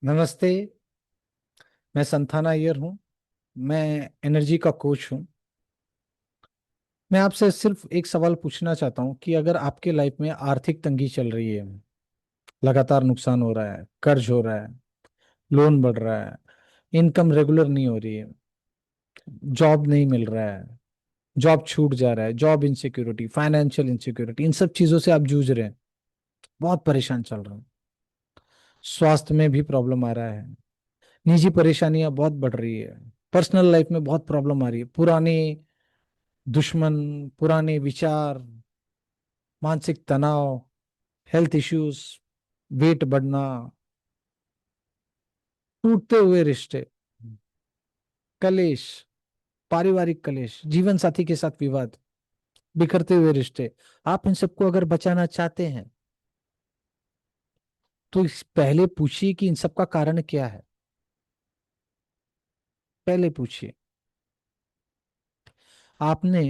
नमस्ते। मैं संथाना अय्यर हूँ। मैं एनर्जी का कोच हूँ। मैं आपसे सिर्फ एक सवाल पूछना चाहता हूँ कि अगर आपके लाइफ में आर्थिक तंगी चल रही है, लगातार नुकसान हो रहा है, कर्ज हो रहा है, लोन बढ़ रहा है, इनकम रेगुलर नहीं हो रही है, जॉब नहीं मिल रहा है, जॉब छूट जा रहा है, जॉब इनसिक्योरिटी, फाइनेंशियल इनसिक्योरिटी, इन सब चीज़ों से आप जूझ रहे हैं, बहुत परेशान चल रहे हैं, स्वास्थ्य में भी प्रॉब्लम आ रहा है, निजी परेशानियां बहुत बढ़ रही है, पर्सनल लाइफ में बहुत प्रॉब्लम आ रही है, पुराने दुश्मन, पुराने विचार, मानसिक तनाव, हेल्थ इश्यूज, वेट बढ़ना, टूटते हुए रिश्ते, कलेश, पारिवारिक कलेश, जीवन साथी के साथ विवाद, बिखरते हुए रिश्ते। आप इन सबको अगर बचाना चाहते हैं तो पहले पूछिए कि इन सब का कारण क्या है। पहले पूछिए। आपने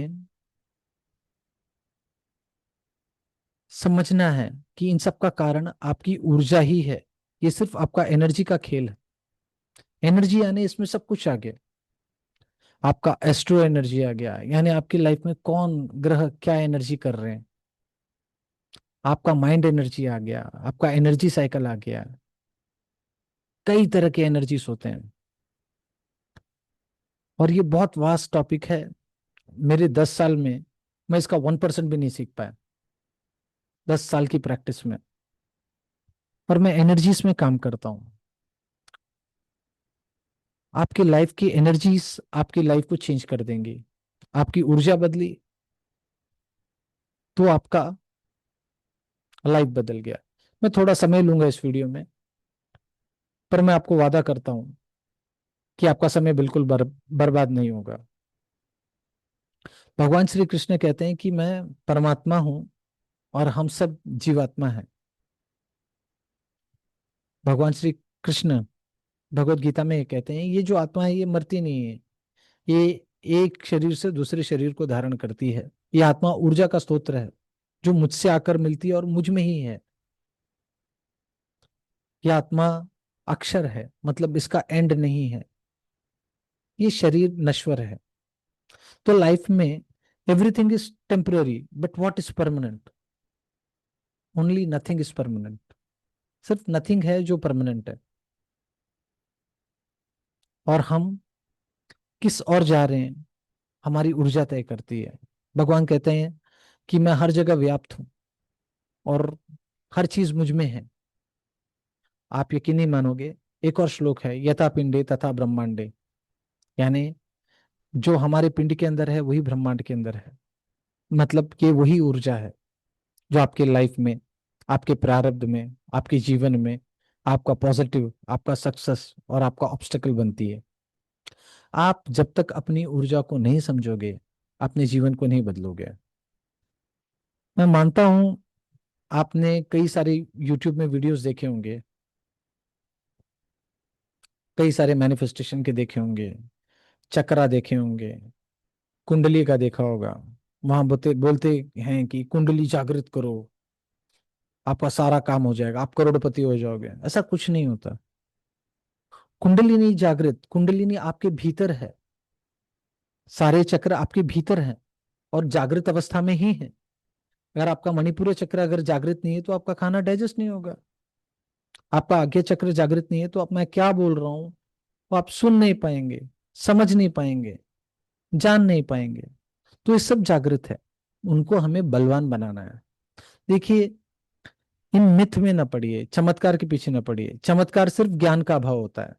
समझना है कि इन सब का कारण आपकी ऊर्जा ही है। ये सिर्फ आपका एनर्जी का खेल है। एनर्जी यानी इसमें सब कुछ आ गया। आपका एस्ट्रो एनर्जी आ गया, यानी आपकी लाइफ में कौन ग्रह क्या एनर्जी कर रहे हैं। आपका माइंड एनर्जी आ गया, आपका एनर्जी साइकिल आ गया। कई तरह के एनर्जीज होते हैं और ये बहुत वास्ट टॉपिक है। मेरे 10 साल में मैं इसका 1% भी नहीं सीख पाया, 10 साल की प्रैक्टिस में। और मैं एनर्जीज में काम करता हूँ। आपकी लाइफ की एनर्जीज आपकी लाइफ को चेंज कर देंगी। आपकी ऊर्जा बदली तो आपका लाइफ बदल गया। मैं थोड़ा समय लूंगा इस वीडियो में, पर मैं आपको वादा करता हूं कि आपका समय बिल्कुल बर्बाद नहीं होगा। भगवान श्री कृष्ण कहते हैं कि मैं परमात्मा हूं और हम सब जीवात्मा हैं। भगवान श्री कृष्ण भगवत गीता में ये कहते हैं, ये जो आत्मा है ये मरती नहीं है। ये एक शरीर से दूसरे शरीर को धारण करती है। ये आत्मा ऊर्जा का स्रोत है जो मुझसे आकर मिलती है और मुझ में ही है। ये आत्मा अक्षर है, मतलब इसका एंड नहीं है। ये शरीर नश्वर है। तो लाइफ में everything is temporary but what is permanent? Only nothing is permanent. सिर्फ नथिंग है जो परमानेंट है। और हम किस और जा रहे हैं, हमारी ऊर्जा तय करती है। भगवान कहते हैं कि मैं हर जगह व्याप्त हूं और हर चीज मुझ में है। आप यकीन नहीं मानोगे, एक और श्लोक है, यथा पिंडे तथा ब्रह्मांडे। यानी जो हमारे पिंड के अंदर है वही ब्रह्मांड के अंदर है। मतलब कि वही ऊर्जा है जो आपके लाइफ में, आपके प्रारब्ध में, आपके जीवन में आपका पॉजिटिव, आपका सक्सेस और आपका ऑब्स्टेकल बनती है। आप जब तक अपनी ऊर्जा को नहीं समझोगे अपने जीवन को नहीं बदलोगे। मैं मानता हूं आपने कई सारे यूट्यूब में वीडियोस देखे होंगे, कई सारे मैनिफेस्टेशन के देखे होंगे, चक्रा देखे होंगे, कुंडली का देखा होगा। वहां बोलते बोलते हैं कि कुंडली जागृत करो, आपका सारा काम हो जाएगा, आप करोड़पति हो जाओगे। ऐसा कुछ नहीं होता। कुंडलिनी जागृत, कुंडलिनी आपके भीतर है। सारे चक्र आपके भीतर हैं और जागृत अवस्था में ही है। अगर आपका मणिपुर चक्र अगर जागृत नहीं है तो आपका खाना डाइजेस्ट नहीं होगा। आपका आज्ञा चक्र जागृत नहीं है तो आप, मैं क्या बोल रहा हूं वो आप सुन नहीं पाएंगे, समझ नहीं पाएंगे, जान नहीं पाएंगे। तो ये सब जागृत है। उनको हमें बलवान बनाना है। देखिए, इन मिथ में न पड़िए, चमत्कार के पीछे न पड़िए। चमत्कार सिर्फ ज्ञान का अभाव होता है।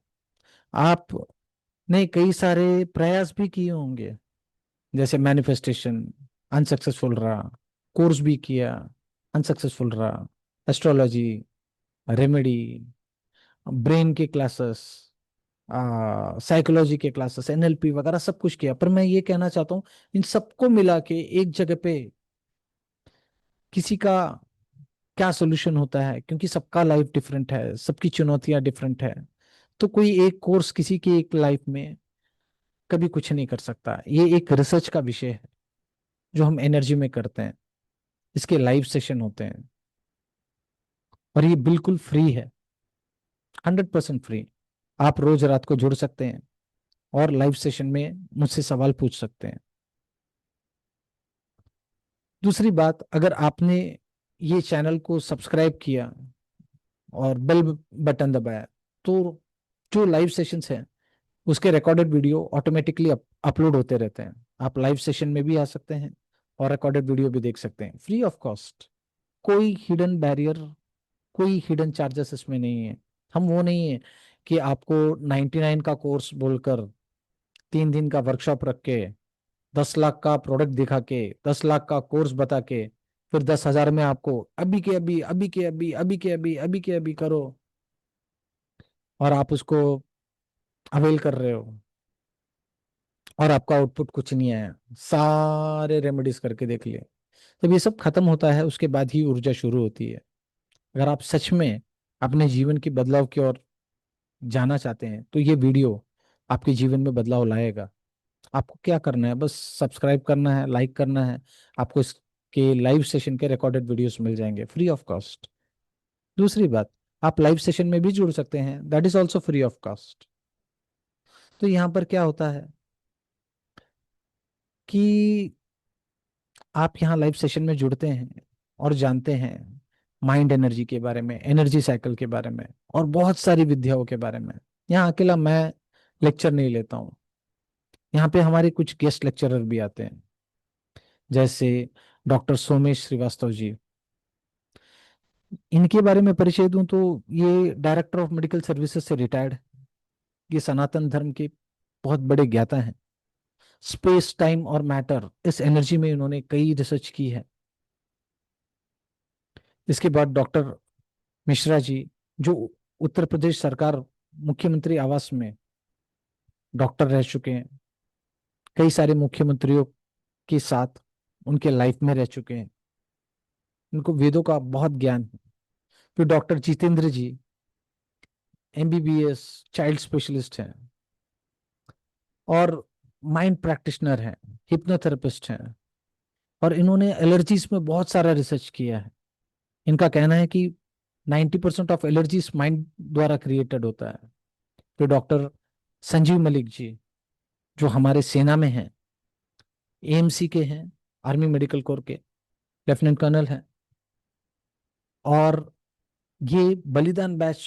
आपने कई सारे प्रयास भी किए होंगे, जैसे मैनिफेस्टेशन, अनसक्सेसफुल रहा, कोर्स भी किया, अनसक्सेसफुल रहा, एस्ट्रोलॉजी, रेमेडी, ब्रेन के क्लासेस, साइकोलॉजी के क्लासेस, एनएलपी वगैरह सब कुछ किया। पर मैं ये कहना चाहता हूँ, इन सबको मिला के एक जगह पे किसी का क्या सोल्यूशन होता है? क्योंकि सबका लाइफ डिफरेंट है, सबकी चुनौतियां डिफरेंट है। तो कोई एक कोर्स किसी की एक लाइफ में कभी कुछ नहीं कर सकता। ये एक रिसर्च का विषय है जो हम एनर्जी में करते हैं। इसके लाइव सेशन होते हैं और ये बिल्कुल फ्री है। 100% फ्री। आप रोज रात को जुड़ सकते हैं और लाइव सेशन में मुझसे सवाल पूछ सकते हैं। दूसरी बात, अगर आपने ये चैनल को सब्सक्राइब किया और बेल बटन दबाया, तो जो लाइव सेशंस हैं उसके रिकॉर्डेड वीडियो ऑटोमेटिकली अपलोड होते रहते हैं। आप लाइव सेशन में भी आ सकते हैं और रिकॉर्डेड वीडियो भी देख सकते हैं, फ्री ऑफ कॉस्ट। कोई हिडन बैरियर, कोई हिडन चार्जेस इसमें नहीं है। हम वो नहीं है कि आपको 99 का कोर्स बोलकर 3 दिन का वर्कशॉप रख के 10 लाख का प्रोडक्ट दिखा के 10 लाख का कोर्स बता के फिर 10,000 में आपको अभी के अभी, अभी के अभी, अभी के अभी, अभी के अभी करो और आप उसको अवेल कर रहे हो और आपका आउटपुट कुछ नहीं आया। सारे रेमेडीज करके देख लिए। जब ये सब खत्म होता है उसके बाद ही ऊर्जा शुरू होती है। अगर आप सच में अपने जीवन की बदलाव की ओर जाना चाहते हैं तो ये वीडियो आपके जीवन में बदलाव लाएगा। आपको क्या करना है, बस सब्सक्राइब करना है, लाइक करना है। आपको इसके लाइव सेशन के रिकॉर्डेड वीडियोस मिल जाएंगे फ्री ऑफ कॉस्ट। दूसरी बात, आप लाइव सेशन में भी जुड़ सकते हैं, that is also free of cost. तो यहाँ पर क्या होता है कि आप यहाँ लाइव सेशन में जुड़ते हैं और जानते हैं माइंड एनर्जी के बारे में, एनर्जी साइकिल के बारे में और बहुत सारी विद्याओं के बारे में। यहाँ अकेला मैं लेक्चर नहीं लेता हूँ, यहाँ पे हमारे कुछ गेस्ट लेक्चरर भी आते हैं, जैसे डॉक्टर सोमेश श्रीवास्तव जी। इनके बारे में परिचय दूं तो ये डायरेक्टर ऑफ मेडिकल सर्विसेज से रिटायर्ड। ये सनातन धर्म के बहुत बड़े ज्ञाता हैं। स्पेस टाइम और मैटर, इस एनर्जी में इन्होंने कई रिसर्च की है। इसके बाद डॉक्टर मिश्रा जी, जो उत्तर प्रदेश सरकार मुख्यमंत्री आवास में डॉक्टर रह चुके हैं, कई सारे मुख्यमंत्रियों के साथ उनके लाइफ में रह चुके हैं, उनको वेदों का बहुत ज्ञान है। फिर डॉक्टर जितेंद्र जी, एमबीबीएस चाइल्ड स्पेशलिस्ट हैं और माइंड प्रैक्टिशनर हैं, हिप्नोथेरेपिस्ट हैं और इन्होंने एलर्जीज में बहुत सारा रिसर्च किया है। इनका कहना है कि 90% ऑफ एलर्जीज माइंड द्वारा क्रिएटेड होता है। फिर डॉक्टर संजीव मलिक जी, जो हमारे सेना में हैं, एएमसी के हैं, आर्मी मेडिकल कोर के लेफ्टिनेंट कर्नल हैं और ये बलिदान बैच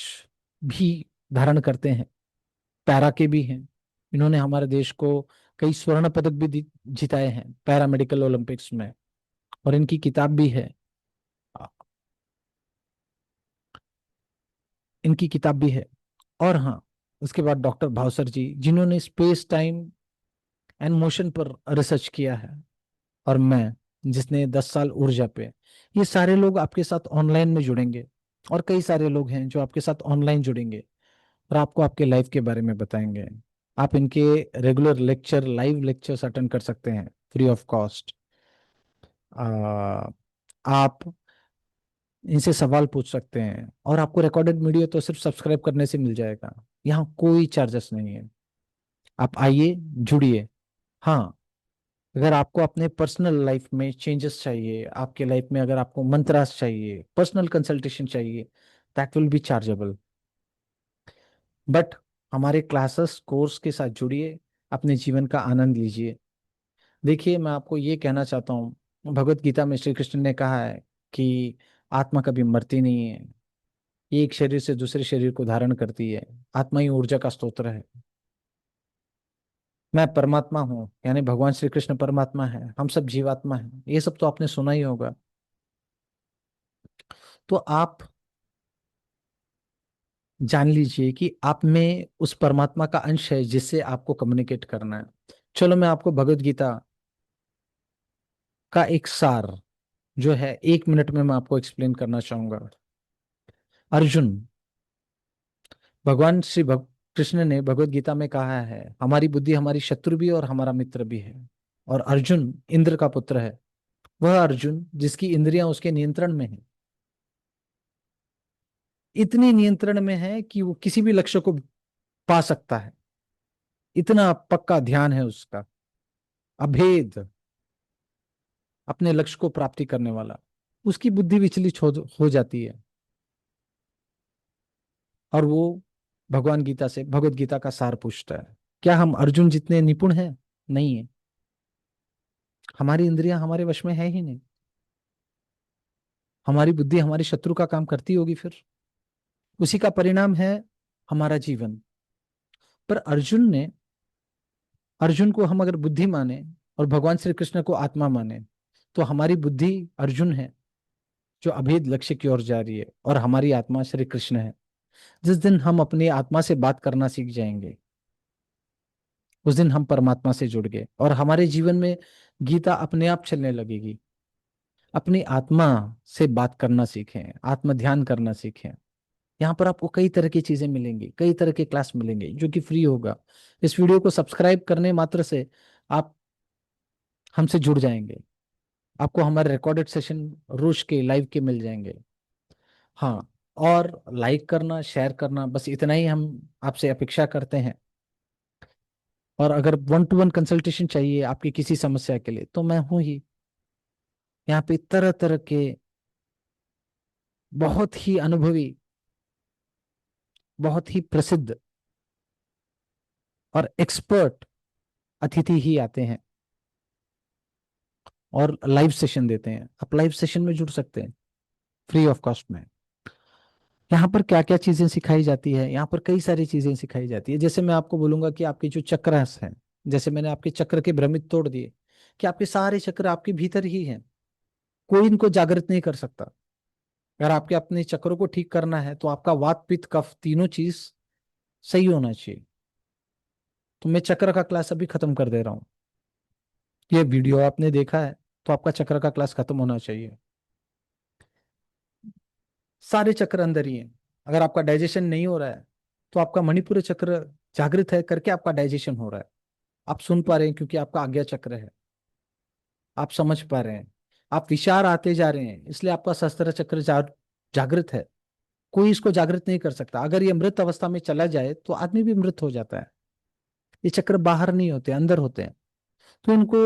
भी धारण करते हैं, पैरा के भी हैं। इन्होंने हमारे देश को कई स्वर्ण पदक भी जिताए हैं पैरा मेडिकल ओलंपिक्स में और इनकी किताब भी है। इनकी किताब भी है। और हाँ, उसके बाद डॉक्टर भावसर जी, जिन्होंने स्पेस टाइम एंड मोशन पर रिसर्च किया है। और मैं, जिसने 10 साल ऊर्जा पे। ये सारे लोग आपके साथ ऑनलाइन में जुड़ेंगे और कई सारे लोग हैं जो आपके साथ ऑनलाइन जुड़ेंगे और आपको आपके लाइफ के बारे में बताएंगे। आप इनके regular lecture, live lectures attend कर सकते हैं फ्री ऑफ कॉस्ट। आप इनसे सवाल पूछ सकते हैं और आपको रिकॉर्डेड वीडियो तो सिर्फ सब्सक्राइब करने से मिल जाएगा। यहाँ कोई चार्जेस नहीं है। आप आइए, जुड़िए। हाँ, अगर आपको अपने पर्सनल लाइफ में चेंजेस चाहिए, आपके लाइफ में अगर आपको मंत्रास चाहिए, पर्सनल कंसल्टेशन चाहिए, that will be chargeable. But हमारे क्लासेस कोर्स के साथ जुड़िए, अपने जीवन का आनंद लीजिए। देखिए, मैं आपको ये कहना चाहता हूँ, भगवत गीता में श्री कृष्ण ने कहा है कि आत्मा कभी मरती नहीं है, ये एक शरीर से दूसरे शरीर को धारण करती है। आत्मा ही ऊर्जा का स्रोत है। मैं परमात्मा हूँ, यानी भगवान श्री कृष्ण परमात्मा है, हम सब जीवात्मा हैं, ये सब तो आपने सुना ही होगा। तो आप जान लीजिए कि आप में उस परमात्मा का अंश है जिससे आपको कम्युनिकेट करना है। चलो, मैं आपको भगवत गीता का एक सार जो है 1 मिनट में मैं आपको एक्सप्लेन करना चाहूंगा। अर्जुन, भगवान श्री कृष्ण ने भगवत गीता में कहा है, हमारी बुद्धि हमारी शत्रु भी और हमारा मित्र भी है। और अर्जुन इंद्र का पुत्र है। वह अर्जुन जिसकी इंद्रियां उसके नियंत्रण में है, इतनी नियंत्रण में है कि वो किसी भी लक्ष्य को पा सकता है। इतना पक्का ध्यान है उसका, अभेद, अपने लक्ष्य को प्राप्ति करने वाला। उसकी बुद्धि विचलित हो जाती है और वो भगवान गीता से, भगवत गीता का सार पूछता है। क्या हम अर्जुन जितने निपुण हैं? नहीं है। हमारी इंद्रियां हमारे वश में है ही नहीं। हमारी बुद्धि हमारी शत्रु का काम करती होगी फिर। उसी का परिणाम है हमारा जीवन। पर अर्जुन को हम अगर बुद्धि माने और भगवान श्री कृष्ण को आत्मा माने, तो हमारी बुद्धि अर्जुन है जो अभेद लक्ष्य की ओर जा रही है, और हमारी आत्मा श्री कृष्ण है। जिस दिन हम अपनी आत्मा से बात करना सीख जाएंगे, उस दिन हम परमात्मा से जुड़ गए, और हमारे जीवन में गीता अपने आप चलने लगेगी। अपनी आत्मा से बात करना सीखें, आत्म ध्यान करना सीखें। यहाँ पर आपको कई तरह की चीजें मिलेंगी, कई तरह के क्लास मिलेंगे जो कि फ्री होगा। इस वीडियो को सब्सक्राइब करने मात्र से आप हमसे जुड़ जाएंगे। आपको हमारे रिकॉर्डेड सेशन रोज के लाइव के मिल जाएंगे। हाँ, और लाइक करना, शेयर करना, बस इतना ही हम आपसे अपेक्षा करते हैं। और अगर 1-to-1 कंसल्टेशन चाहिए आपकी किसी समस्या के लिए, तो मैं हूं ही। यहाँ पे तरह तरह के बहुत ही अनुभवी, बहुत ही प्रसिद्ध और एक्सपर्ट अतिथि ही आते हैं और लाइव सेशन देते हैं। आप लाइव सेशन में जुड़ सकते हैं फ्री ऑफ कॉस्ट में। यहाँ पर क्या क्या चीजें सिखाई जाती है? यहाँ पर कई सारी चीजें सिखाई जाती है। जैसे मैं आपको बोलूंगा कि आपके जो चक्र हैं, जैसे मैंने आपके चक्र के भ्रमित तोड़ दिए, कि आपके सारे चक्र आपके भीतर ही हैं। कोई इनको जागृत नहीं कर सकता। अगर आपके अपने चक्रों को ठीक करना है, तो आपका वात पित्त कफ तीनों चीज सही होना चाहिए। तो मैं चक्र का क्लास अभी खत्म कर दे रहा हूँ। ये वीडियो आपने देखा है, तो आपका चक्र का क्लास खत्म होना चाहिए। सारे चक्र अंदर ही हैं। अगर आपका डाइजेशन नहीं हो रहा है, तो आपका मणिपुर चक्र जागृत है करके आपका डाइजेशन हो रहा है। आप सुन पा रहे हैं क्योंकि आपका आज्ञा चक्र है। आप समझ पा रहे हैं। आप विचार आते जा रहे हैं, इसलिए आपका सहस्त्र चक्र जागृत है। कोई इसको जागृत नहीं कर सकता। अगर ये मृत अवस्था में चला जाए, तो आदमी भी मृत हो जाता है। ये चक्र बाहर नहीं होते, अंदर होते हैं। तो इनको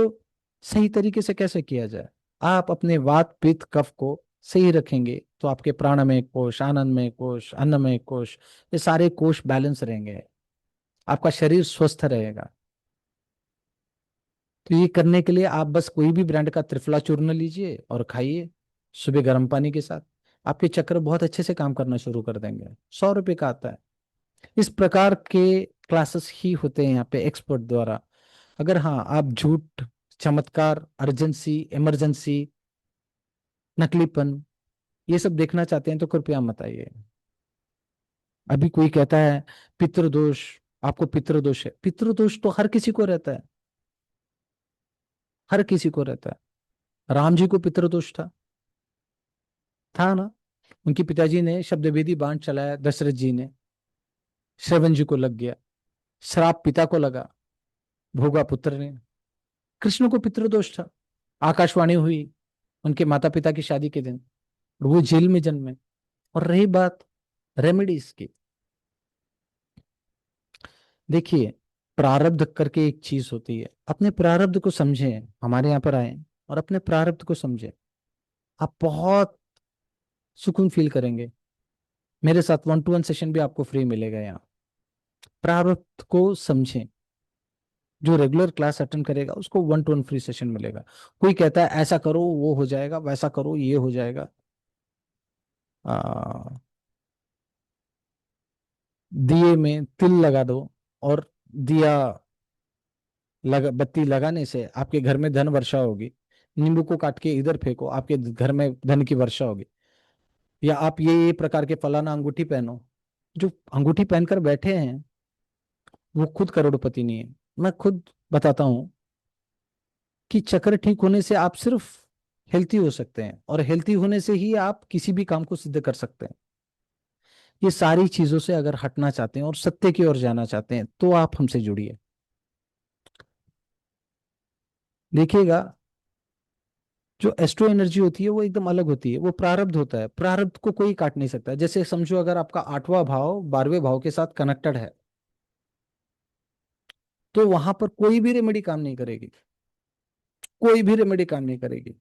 सही तरीके से कैसे किया जाए? आप अपने वात पित्त कफ को सही रखेंगे, तो आपके प्राणमय कोश, आनंदमय कोश, अन्नमय कोश, ये सारे कोश बैलेंस रहेंगे। आपका शरीर स्वस्थ रहेगा। तो ये करने के लिए आप बस कोई भी ब्रांड का त्रिफला चूर्ण लीजिए और खाइए सुबह गर्म पानी के साथ। आपके चक्र बहुत अच्छे से काम करना शुरू कर देंगे। 100 रुपए का आता है। इस प्रकार के क्लासेस ही होते हैं यहाँ पे एक्सपर्ट द्वारा। अगर हाँ, आप झूठ, चमत्कार, अर्जेंसी, इमरजेंसी, नकलीपन, ये सब देखना चाहते हैं, तो कृपया मत आइए। अभी कोई कहता है पितृदोष, आपको पितृदोष है। पितृदोष तो हर किसी को रहता है। हर किसी को रहता है। राम जी को पितृदोष था ना। उनके पिताजी ने शब्दभेदी बाण चलाया, दशरथ जी ने, श्रवण जी को लग गया। श्राप पिता को लगा, भोगा पुत्र ने। कृष्ण को पितृदोष था। आकाशवाणी हुई उनके माता पिता की शादी के दिन, और वो जेल में जन्मे। और रही बात रेमेडीज की, देखिए, प्रारब्ध करके एक चीज होती है। अपने प्रारब्ध को समझें, हमारे यहाँ पर आए और अपने प्रारब्ध को समझें। आप बहुत सुकून फील करेंगे। मेरे साथ 1-to-1 सेशन भी आपको फ्री मिलेगा यहाँ। प्रारब्ध को समझें। जो रेगुलर क्लास अटेंड करेगा उसको 1-to-1 फ्री सेशन मिलेगा। कोई कहता है ऐसा करो वो हो जाएगा, वैसा करो ये हो जाएगा। आ, दिए में तिल लगा दो, और दिया बत्ती लगाने से आपके घर में धन वर्षा होगी। नींबू को काट के इधर फेंको, आपके घर में धन की वर्षा होगी। या आप ये प्रकार के फलाना अंगूठी पहनो। जो अंगूठी पहनकर बैठे हैं, वो खुद करोड़पति नहीं है। मैं खुद बताता हूँ कि चक्र ठीक होने से आप सिर्फ हेल्थी हो सकते हैं, और हेल्थी होने से ही आप किसी भी काम को सिद्ध कर सकते हैं। ये सारी चीजों से अगर हटना चाहते हैं और सत्य की ओर जाना चाहते हैं, तो आप हमसे जुड़िए। देखिएगा, जो एस्ट्रो एनर्जी होती है वो एकदम अलग होती है। वो प्रारब्ध होता है, प्रारब्ध को कोई काट नहीं सकता। जैसे समझो, अगर आपका 8वां भाव 12वें भाव के साथ कनेक्टेड है, तो वहां पर कोई भी रेमेडी काम नहीं करेगी। कोई भी रेमेडी काम नहीं करेगी।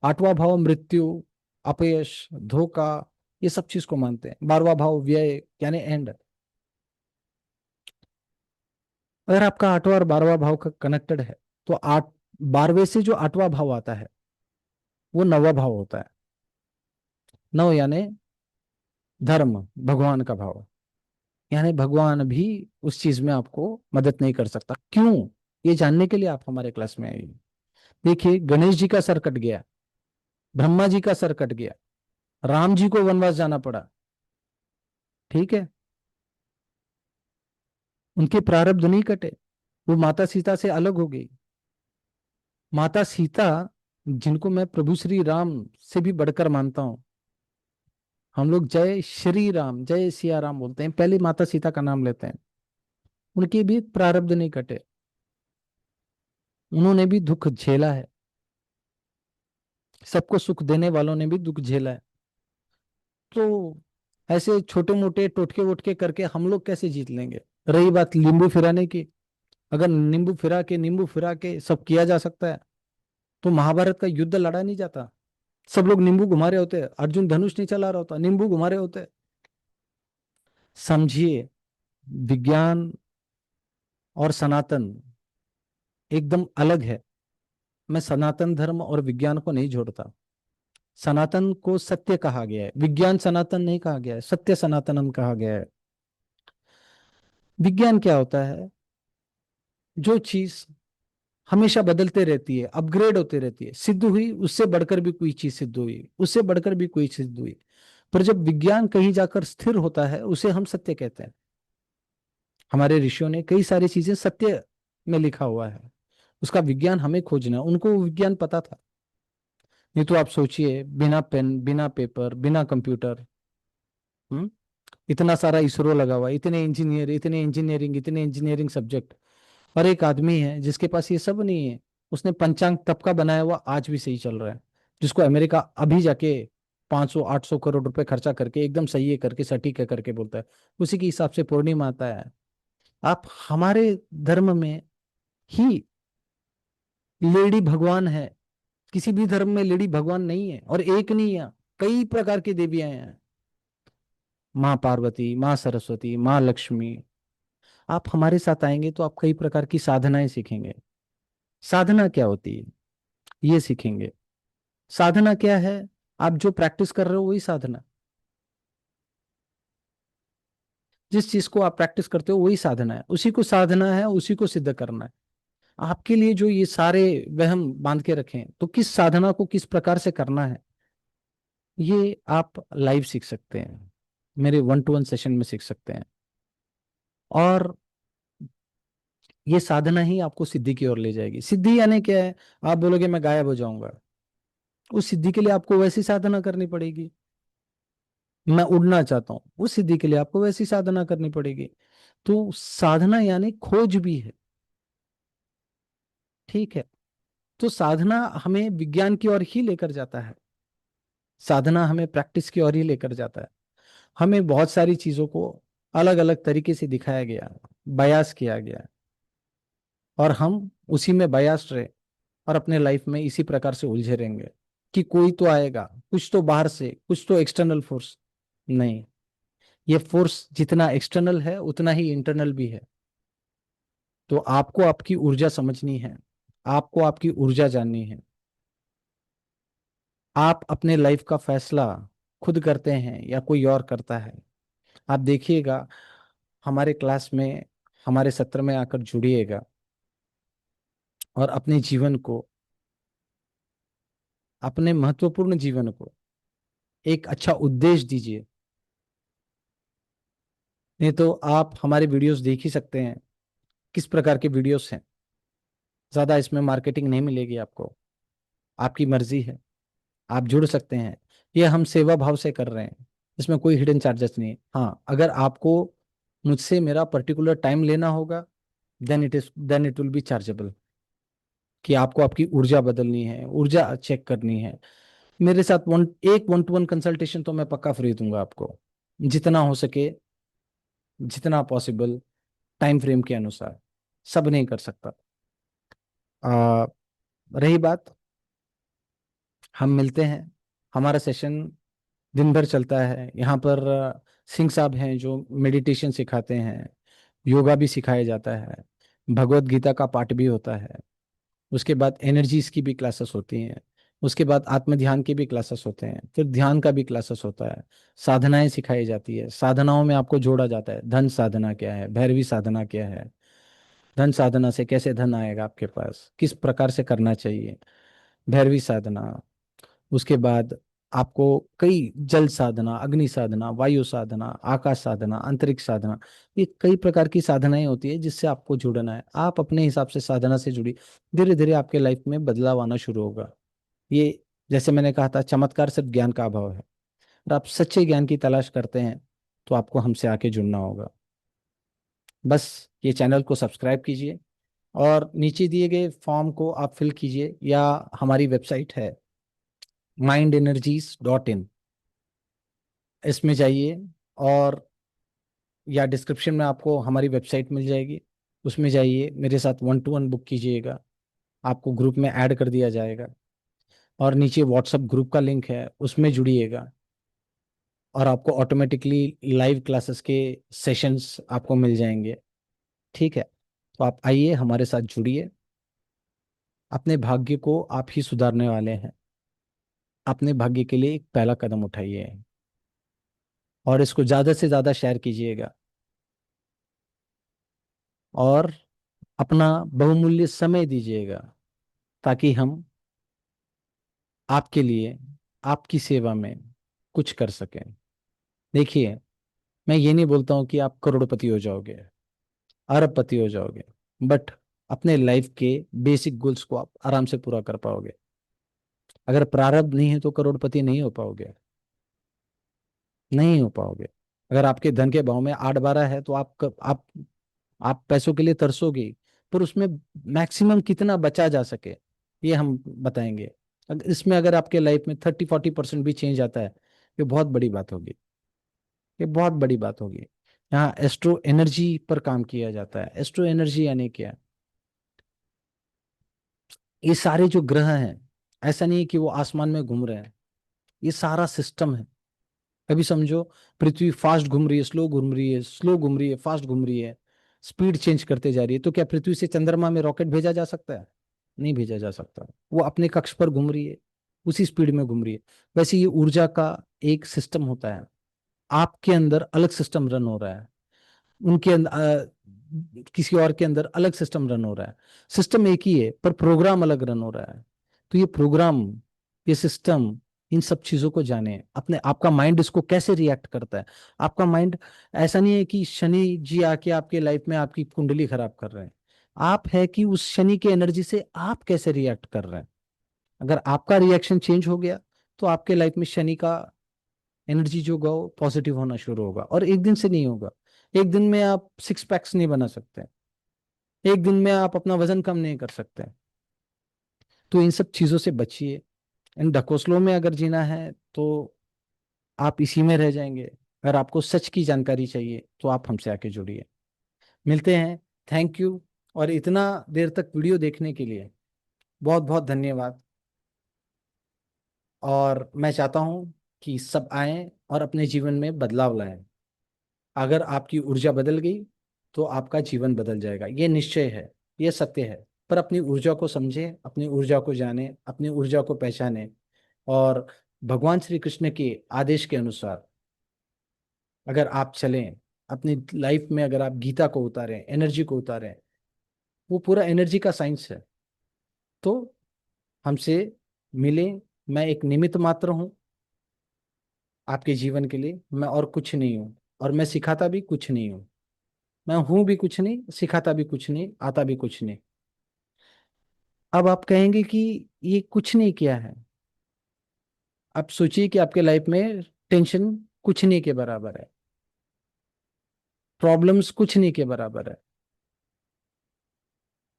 8वां भाव मृत्यु, अपयश, धोखा, ये सब चीज को मानते हैं। 12वां भाव व्यय यानी एंड। अगर आपका 8वां और 12वां भाव का कनेक्टेड है, तो 12वें से जो 8वां भाव आता है वो 9वां भाव होता है। 9 यानी धर्म, भगवान का भाव। यानी भगवान भी उस चीज में आपको मदद नहीं कर सकता। क्यों? ये जानने के लिए आप हमारे क्लास में आइए। देखिए, गणेश जी का सर कट गया, ब्रह्मा जी का सर कट गया, राम जी को वनवास जाना पड़ा। ठीक है, उनके प्रारब्ध नहीं कटे, वो माता सीता से अलग हो गई। माता सीता, जिनको मैं प्रभु श्री राम से भी बढ़कर मानता हूं, हम लोग जय श्री राम, जय सिया राम बोलते हैं, पहले माता सीता का नाम लेते हैं। उनके भी प्रारब्ध नहीं कटे, उन्होंने भी दुख झेला है। सबको सुख देने वालों ने भी दुख झेला है। तो ऐसे छोटे मोटे टोटके वोटके करके हम लोग कैसे जीत लेंगे? रही बात नींबू फिराने की, अगर नींबू फिरा के सब किया जा सकता है, तो महाभारत का युद्ध लड़ा नहीं जाता। सब लोग नींबू घुमा रहे होते, अर्जुन धनुष नहीं चला रहा होता, नींबू घुमा रहे होते। समझिए, विज्ञान और सनातन एकदम अलग है। मैं सनातन धर्म और विज्ञान को नहीं जोड़ता। सनातन को सत्य कहा गया है, विज्ञान सनातन नहीं कहा गया है, सत्य सनातनम कहा गया है। विज्ञान क्या होता है? जो चीज हमेशा बदलते रहती है, अपग्रेड होती रहती है, सिद्ध हुई उससे बढ़कर भी कोई चीज सिद्ध हुई, उससे बढ़कर भी कोई चीज सिद्ध हुई। पर जब विज्ञान कहीं जाकर स्थिर होता है, उसे हम सत्य कहते हैं। हमारे ऋषियों ने कई सारी चीजें सत्य में लिखा हुआ है, उसका विज्ञान हमें खोजना है। उनको वो विज्ञान पता था। नहीं तो आप सोचिए, बिना पेन, बिना पेपर, बिना कंप्यूटर, हम्म, इतना सारा इसरो लगा हुआ है, इतने इंजीनियरिंग सब्जेक्ट, और एक आदमी है जिसके पास ये सब नहीं है। उसने पंचांग तब का बनाया हुआ, आज भी सही चल रहा है। जिसको अमेरिका अभी जाके 500-800 करोड़ रुपए खर्चा करके एकदम सही है करके, सटीक है करके बोलता है, उसी के हिसाब से पूर्णिमा आता है। आप हमारे धर्म में ही लेडी भगवान है। किसी भी धर्म में लेडी भगवान नहीं है, और एक नहीं है, कई प्रकार की देवियां हैं। माँ पार्वती, माँ सरस्वती, माँ लक्ष्मी। आप हमारे साथ आएंगे तो आप कई प्रकार की साधनाएं सीखेंगे। साधना क्या होती है ये सीखेंगे। साधना क्या है? आप जो प्रैक्टिस कर रहे हो वही साधना। जिस चीज को आप प्रैक्टिस करते हो वही साधना है, उसी को साधना है, उसी को सिद्ध करना है। आपके लिए जो ये सारे वहम बांध के रखें, तो किस साधना को किस प्रकार से करना है, ये आप लाइव सीख सकते हैं, मेरे 1-to-1 सेशन में सीख सकते हैं। और ये साधना ही आपको सिद्धि की ओर ले जाएगी। सिद्धि यानी क्या है? आप बोलोगे मैं गायब हो जाऊंगा, उस सिद्धि के लिए आपको वैसी साधना करनी पड़ेगी। मैं उड़ना चाहता हूं, उस सिद्धि के लिए आपको वैसी साधना करनी पड़ेगी। तो साधना यानी खोज भी है। ठीक है, तो साधना हमें विज्ञान की ओर ही लेकर जाता है, साधना हमें प्रैक्टिस की ओर ही लेकर जाता है। हमें बहुत सारी चीजों को अलग अलग तरीके से दिखाया गया, बयास किया गया, और हम उसी में बयास रहे, और अपने लाइफ में इसी प्रकार से उलझे रहेंगे कि कोई तो आएगा, कुछ तो बाहर से, कुछ तो एक्सटर्नल फोर्स। नहीं, ये फोर्स जितना एक्सटर्नल है उतना ही इंटरनल भी है। तो आपको आपकी ऊर्जा समझनी है, आपको आपकी ऊर्जा जाननी है। आप अपने लाइफ का फैसला खुद करते हैं या कोई और करता है? आप देखिएगा, हमारे क्लास में, हमारे सत्र में आकर जुड़िएगा, और अपने जीवन को, अपने महत्वपूर्ण जीवन को एक अच्छा उद्देश्य दीजिए। नहीं तो आप हमारे वीडियोस देख ही सकते हैं, किस प्रकार के वीडियोस हैं। ज्यादा इसमें मार्केटिंग नहीं मिलेगी आपको, आपकी मर्जी है, आप जुड़ सकते हैं। ये हम सेवा भाव से कर रहे हैं, इसमें कोई हिडन चार्जेस नहीं है। हाँ, अगर आपको मुझसे मेरा पर्टिकुलर टाइम लेना होगा, then it will be chargeable. कि आपको आपकी ऊर्जा बदलनी है, ऊर्जा चेक करनी है, मेरे साथ 1-to-1 कंसल्टेशन तो मैं पक्का फ्री दूंगा आपको, जितना हो सके, जितना पॉसिबल, टाइम फ्रेम के अनुसार। सब नहीं कर सकता। आ, रही बात, हम मिलते हैं, हमारा सेशन दिन भर चलता है यहाँ पर। सिंह साहब हैं जो मेडिटेशन सिखाते हैं, योगा भी सिखाया जाता है। भगवत गीता का पाठ भी होता है। उसके बाद एनर्जीज की भी क्लासेस होती हैं। उसके बाद आत्म ध्यान की भी क्लासेस होते हैं, फिर ध्यान का भी क्लासेस होता है। साधनाएं सिखाई जाती है, साधनाओं में आपको जोड़ा जाता है। धन साधना क्या है, भैरवी साधना क्या है, धन साधना से कैसे धन आएगा आपके पास, किस प्रकार से करना चाहिए, भैरवी साधना। उसके बाद आपको कई जल साधना, अग्नि साधना, वायु साधना, आकाश साधना, अंतरिक्ष साधना, ये कई प्रकार की साधनाएं होती है जिससे आपको जुड़ना है। आप अपने हिसाब से साधना से जुड़ी, धीरे धीरे आपके लाइफ में बदलाव आना शुरू होगा। ये जैसे मैंने कहा था, चमत्कार सिर्फ ज्ञान का अभाव है। अगर आप सच्चे ज्ञान की तलाश करते हैं तो आपको हमसे आके जुड़ना होगा। बस ये चैनल को सब्सक्राइब कीजिए और नीचे दिए गए फॉर्म को आप फिल कीजिए, या हमारी वेबसाइट है mindenergies.in, इसमें जाइए, और या डिस्क्रिप्शन में आपको हमारी वेबसाइट मिल जाएगी, उसमें जाइए, मेरे साथ 1-to-1 बुक कीजिएगा, आपको ग्रुप में ऐड कर दिया जाएगा। और नीचे व्हाट्सएप ग्रुप का लिंक है, उसमें जुड़िएगा, और आपको ऑटोमेटिकली लाइव क्लासेस के सेशंस आपको मिल जाएंगे। ठीक है, तो आप आइए, हमारे साथ जुड़िए। अपने भाग्य को आप ही सुधारने वाले हैं। अपने भाग्य के लिए एक पहला कदम उठाइए, और इसको ज़्यादा से ज़्यादा शेयर कीजिएगा, और अपना बहुमूल्य समय दीजिएगा, ताकि हम आपके लिए, आपकी सेवा में कुछ कर सकें। देखिए, मैं ये नहीं बोलता हूँ कि आप करोड़पति हो जाओगे, अरबपति हो जाओगे, बट अपने लाइफ के बेसिक गोल्स को आप आराम से पूरा कर पाओगे। अगर प्रारब्ध नहीं है तो करोड़पति नहीं हो पाओगे, नहीं हो पाओगे। अगर आपके धन के भाव में 8-12 है तो आप पैसों के लिए तरसोगे ही, पर उसमें मैक्सिमम कितना बचा जा सके, ये हम बताएंगे। इसमें अगर आपके लाइफ में 30-40% भी चेंज आता है, ये बहुत बड़ी बात होगी, ये बहुत बड़ी बात होगी। यहाँ एस्ट्रो एनर्जी पर काम किया जाता है। एस्ट्रो एनर्जी यानी क्या? ये सारे जो ग्रह हैं, ऐसा नहीं है कि वो आसमान में घूम रहे हैं, ये सारा सिस्टम है। अभी समझो, पृथ्वी फास्ट घूम रही है, स्लो घूम रही है, स्लो घूम रही है, फास्ट घूम रही है, स्पीड चेंज करते जा रही है, तो क्या पृथ्वी से चंद्रमा में रॉकेट भेजा जा सकता है? नहीं भेजा जा सकता। वो अपने कक्ष पर घूम रही है, उसी स्पीड में घूम रही है। वैसे ये ऊर्जा का एक सिस्टम होता है, आपके अंदर अलग सिस्टम रन हो रहा है, उनके अंदर किसी और के अंदर अलग सिस्टम रन हो रहा है। सिस्टम एक ही है पर प्रोग्राम अलग रन हो रहा है। तो ये प्रोग्राम, ये सिस्टम, इन सब चीजों को जाने, अपने आपका माइंड इसको कैसे रिएक्ट करता है। आपका माइंड, ऐसा नहीं है कि शनि जी आके आपके लाइफ में आपकी कुंडली खराब कर रहे हैं। आप है कि उस शनि के एनर्जी से आप कैसे रिएक्ट कर रहे हैं। अगर आपका रिएक्शन चेंज हो गया तो आपके लाइफ में शनि का एनर्जी जो होगा वो पॉजिटिव होना शुरू होगा, और एक दिन से नहीं होगा। एक दिन में आप 6 पैक्स नहीं बना सकते, एक दिन में आप अपना वजन कम नहीं कर सकते। तो इन सब चीजों से बचिए। इन ढकोसलों में अगर जीना है तो आप इसी में रह जाएंगे। अगर आपको सच की जानकारी चाहिए तो आप हमसे आके जुड़िए। मिलते हैं। Thank you. और इतना देर तक वीडियो देखने के लिए बहुत बहुत धन्यवाद। और मैं चाहता हूँ कि सब आएं और अपने जीवन में बदलाव लाएं। अगर आपकी ऊर्जा बदल गई तो आपका जीवन बदल जाएगा, ये निश्चय है, ये सत्य है। पर अपनी ऊर्जा को समझें, अपनी ऊर्जा को जानें, अपनी ऊर्जा को पहचानें, और भगवान श्री कृष्ण के आदेश के अनुसार अगर आप चलें अपनी लाइफ में, अगर आप गीता को उतारें, एनर्जी को उतारें, वो पूरा एनर्जी का साइंस है। तो हमसे मिलें। मैं एक निमित्त मात्र हूँ आपके जीवन के लिए, मैं और कुछ नहीं हूँ, और मैं सिखाता भी कुछ नहीं हूँ। मैं हूं भी कुछ नहीं, सिखाता भी कुछ नहीं, आता भी कुछ नहीं। अब आप कहेंगे कि ये कुछ नहीं किया है। आप सोचिए कि आपके लाइफ में टेंशन कुछ नहीं के बराबर है, प्रॉब्लम्स कुछ नहीं के बराबर है।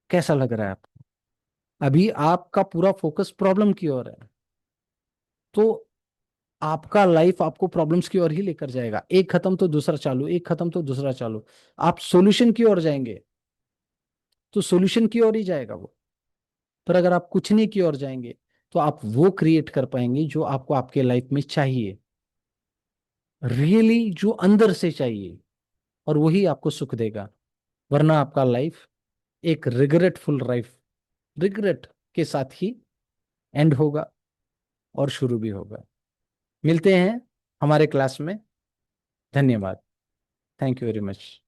कैसा लग रहा है आपको? अभी आपका पूरा फोकस प्रॉब्लम की ओर है, तो आपका लाइफ आपको प्रॉब्लम्स की ओर ही लेकर जाएगा। एक खत्म तो दूसरा चालू, एक खत्म तो दूसरा चालू। आप सॉल्यूशन की ओर जाएंगे तो सॉल्यूशन की ओर ही जाएगा वो। पर अगर आप कुछ नहीं की ओर जाएंगे तो आप वो क्रिएट कर पाएंगे जो आपको आपके लाइफ में चाहिए, रियली जो अंदर से चाहिए, और वही आपको सुख देगा। वरना आपका लाइफ एक रिग्रेटफुल लाइफ, रिग्रेट के साथ ही एंड होगा और शुरू भी होगा। मिलते हैं हमारे क्लास में। धन्यवाद। Thank you very much.